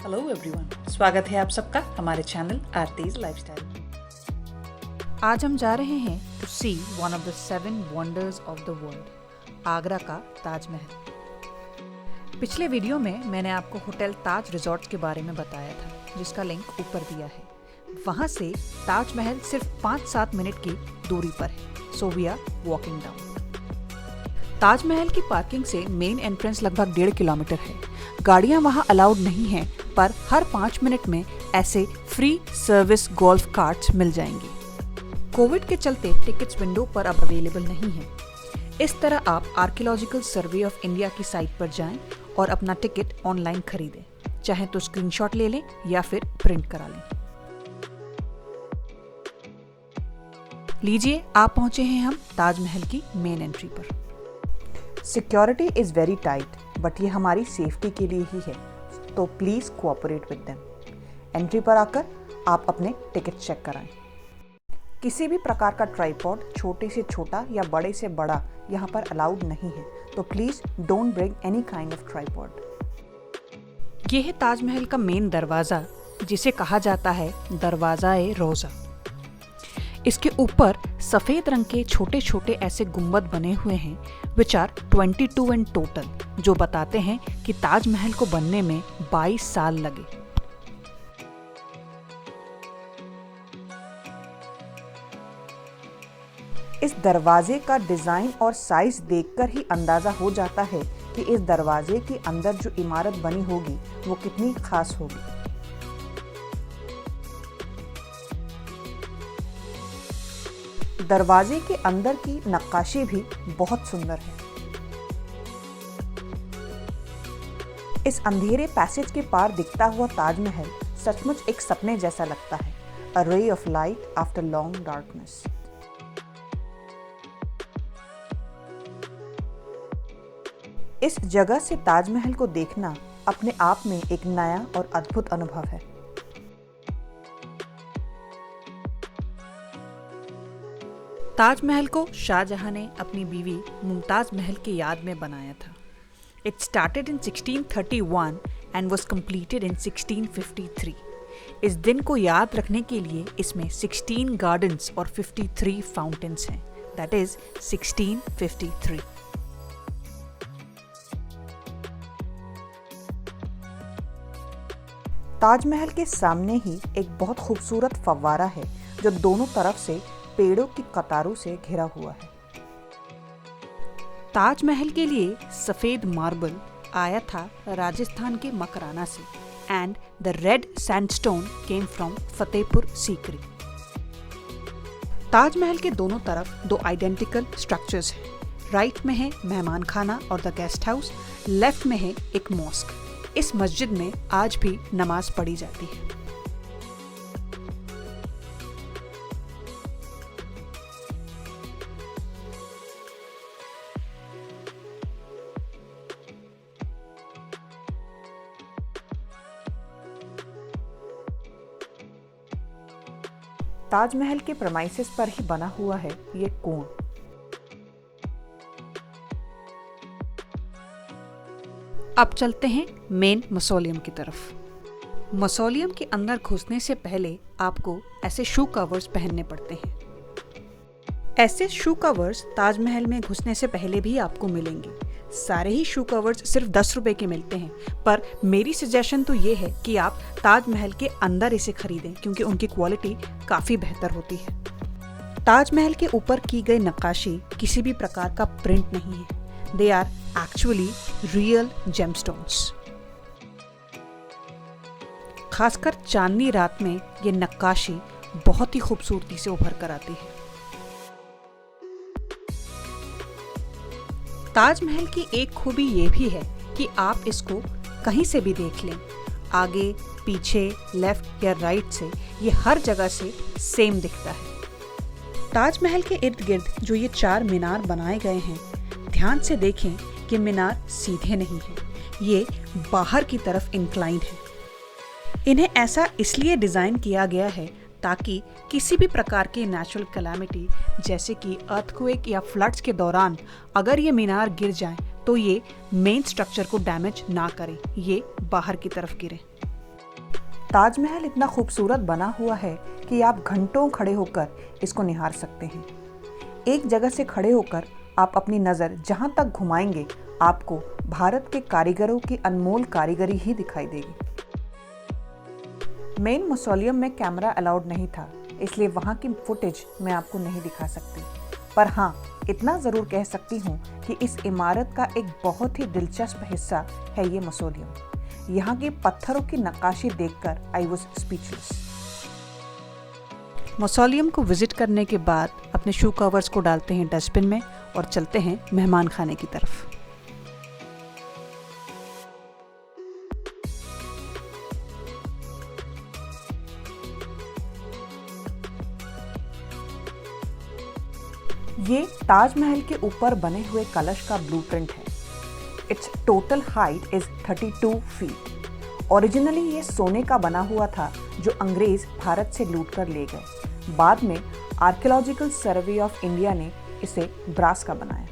Hello everyone, स्वागत है आप सबका हमारे चैनल आरतीज लाइफस्टाइल। आज हम जा रहे हैं to see one of the 7 wonders of the world, Agra का ताजमहल। पिछले वीडियो में मैंने आपको होटल ताज रिजॉर्ट्स के बारे में बताया था, जिसका लिंक ऊपर दिया है। वहां से ताजमहल सिर्फ 5-7 मिनट की दूरी पर है, so we are walking down. Taj Mahal की पार्किंग से मेन एंट्रेंस लगभग 1.5 किलोमीटर है। गाड़ियां वहां अलाउड नहीं हैं, पर हर 5 मिनट में ऐसे फ्री सर्विस गोल्फ कार्ट्स मिल जाएंगे। कोविड के चलते टिकट्स विंडो पर अब अवेलेबल नहीं है। इस तरह आप आर्कियोलॉजिकल सर्वे ऑफ इंडिया की साइट पर जाएं और अपना टिकट ऑनलाइन खरीदें, चाहे तो स्क्रीनशॉट ले लें या फिर प्रिंट करा लें। लीजिए, आप पहुंचे हैं हम ताजमहल की मेन एंट्री पर। Security is very tight, but ये हमारी सेफ्टी के लिए ही है, तो please cooperate with them. Entry पर आकर आप अपने टिकट चेक कराएं। किसी भी प्रकार का ट्राइपॉड, छोटे से छोटा या बड़े से बड़ा, यहाँ पर अलाउड नहीं है, तो please don't bring any kind of tripod. ये है ताजमहल का मेन दरवाजा, जिसे कहा जाता है दरवाजा-ए-रोजा। इसके ऊपर सफेद रंग के छोटे छोटे ऐसे गुंबद बने हुए हैं, विच आर 22 इन टोटल, जो बताते हैं कि ताजमहल को बनने में 22 साल लगे। इस दरवाजे का डिजाइन और साइज देखकर ही अंदाजा हो जाता है कि इस दरवाजे के अंदर जो इमारत बनी होगी वो कितनी खास होगी। दरवाजे के अंदर की नक्काशी भी बहुत सुंदर है। इस अंधेरे पैसेज के पार दिखता हुआ ताजमहल सचमुच एक सपने जैसा लगता है, a ray of light after long darkness. इस जगह से ताजमहल को देखना अपने आप में एक नया और अद्भुत अनुभव है। ताजमहल को शाहजहां ने अपनी बीवी मुमताज महल की याद में बनाया था। It started in 1631 and was completed in 1653। इस दिन को याद रखने के लिए इसमें 16 गार्डन्स और 53 फाउंटेन्स हैं, दैट इज 1653। ताजमहल के सामने ही एक बहुत खूबसूरत फव्वारा है, जो दोनों तरफ से पेड़ों की कतारों से घिरा हुआ है। ताजमहल के लिए सफेद मार्बल आया था राजस्थान के मकराना से, and the red sandstone came from Fatehpur Sikri. Taj Mahal के दोनों तरफ 2 आइडेंटिकल स्ट्रक्चर्स हैं। राइट में है मेहमान खाना और द गेस्ट हाउस, लेफ्ट में है एक मॉस्क। इस मस्जिद में आज भी नमाज पढ़ी जाती है। ताजमहल के प्रेमाइसेस पर ही बना हुआ है ये कुआं। अब चलते हैं मेन मौसोलियम की तरफ। मौसोलियम के अंदर घुसने से पहले आपको ऐसे शू कवर्स पहनने पड़ते हैं। ऐसे शू कवर्स ताजमहल में घुसने से पहले भी आपको मिलेंगे। सारे ही शू कवर्स सिर्फ 10 रुपए के मिलते हैं, पर मेरी सजेशन तो ये है कि आप ताजमहल के अंदर इसे खरीदें, क्योंकि उनकी क्वालिटी काफ़ी बेहतर होती है। ताजमहल के ऊपर की गई नक्काशी किसी भी प्रकार का प्रिंट नहीं है, they are actually real gemstones. खासकर चांदनी रात में ये नक्काशी बहुत ही खूबसूरती से उभर कर आती है। ताजमहल की एक खूबी ये भी है कि आप इसको कहीं से भी देख लें, आगे, पीछे, लेफ्ट या राइट से, ये हर जगह से सेम दिखता है। ताजमहल के इर्द गिर्द जो ये 4 मीनार बनाए गए हैं, ध्यान से देखें कि मीनार सीधे नहीं है, ये बाहर की तरफ इंक्लाइंड है। इन्हें ऐसा इसलिए डिज़ाइन किया गया है ताकि किसी भी प्रकार के नेचुरल कैलामिटी जैसे कि अर्थक्वेक या फ्लड्स के दौरान अगर ये मीनार गिर जाए तो ये मेन स्ट्रक्चर को डैमेज ना करें, ये बाहर की तरफ गिरे। ताजमहल इतना खूबसूरत बना हुआ है कि आप घंटों खड़े होकर इसको निहार सकते हैं। एक जगह से खड़े होकर आप अपनी नज़र जहाँ तक घुमाएंगे आपको भारत के कारीगरों की अनमोल कारीगरी ही दिखाई देगी। मेन मौसोलियम में कैमरा अलाउड नहीं था, इसलिए वहाँ की फुटेज मैं आपको नहीं दिखा सकती, पर हाँ इतना ज़रूर कह सकती हूँ कि इस इमारत का एक बहुत ही दिलचस्प हिस्सा है ये मौसोलियम। यहाँ की पत्थरों की नक्काशी देखकर आई वॉज स्पीचलेस। मौसोलियम को विजिट करने के बाद अपने शू कवर्स को डालते हैं डस्टबिन में और चलते हैं मेहमान खाने की तरफ। ये ताजमहल के ऊपर बने हुए कलश का ब्लूप्रिंट है। It's total height is 32 feet. Originally ये सोने का बना हुआ था जो अंग्रेज भारत से लूट कर ले गए। बाद में आर्कियोलॉजिकल सर्वे ऑफ इंडिया ने इसे ब्रास का बनाया।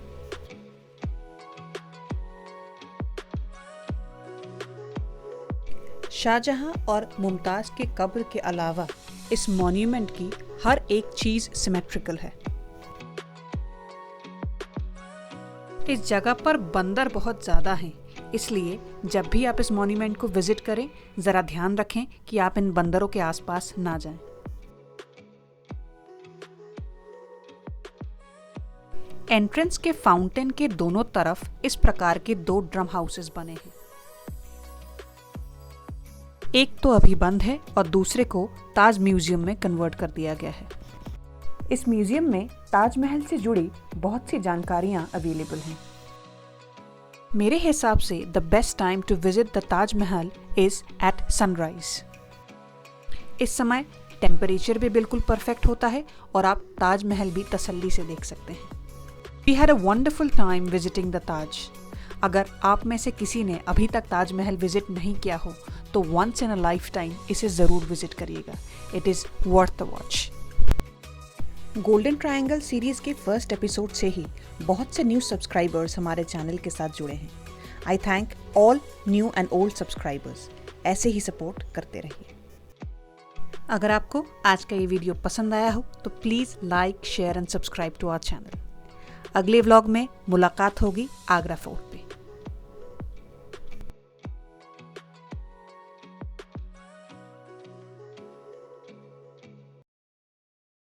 शाहजहां और मुमताज के कब्र के अलावा इस मॉन्यूमेंट की हर एक चीज सिमेट्रिकल है। इस जगह पर बंदर बहुत ज़्यादा हैं, इसलिए जब भी आप इस मॉन्यूमेंट को विजिट करें ज़रा ध्यान रखें कि आप इन बंदरों के आसपास ना जाएं। एंट्रेंस के फाउंटेन के दोनों तरफ इस प्रकार के 2 ड्रम हाउसेस बने हैं। एक तो अभी बंद है और दूसरे को ताज म्यूजियम में कन्वर्ट कर दिया गया है। इस म्यूजियम में ताजमहल से जुड़ी बहुत सी जानकारियां अवेलेबल हैं। मेरे हिसाब से the best time to visit the Taj Mahal is at sunrise. इस समय टेम्परेचर भी बिल्कुल परफेक्ट होता है और आप ताजमहल भी तसल्ली से देख सकते हैं। We had a wonderful time visiting the Taj. अगर आप में से किसी ने अभी तक ताजमहल विजिट नहीं किया हो तो once in a life time इसे ज़रूर विजिट करिएगा। It is worth the watch. Golden triangle series के फर्स्ट एपिसोड से ही बहुत से न्यू सब्सक्राइबर्स हमारे चैनल के साथ जुड़े हैं। आई thank all new and old subscribers. ऐसे ही सपोर्ट करते रहिए। अगर आपको आज का ये वीडियो पसंद आया हो तो please like, share and subscribe to our channel. अगले व्लॉग में मुलाकात होगी आगरा फोर्ट।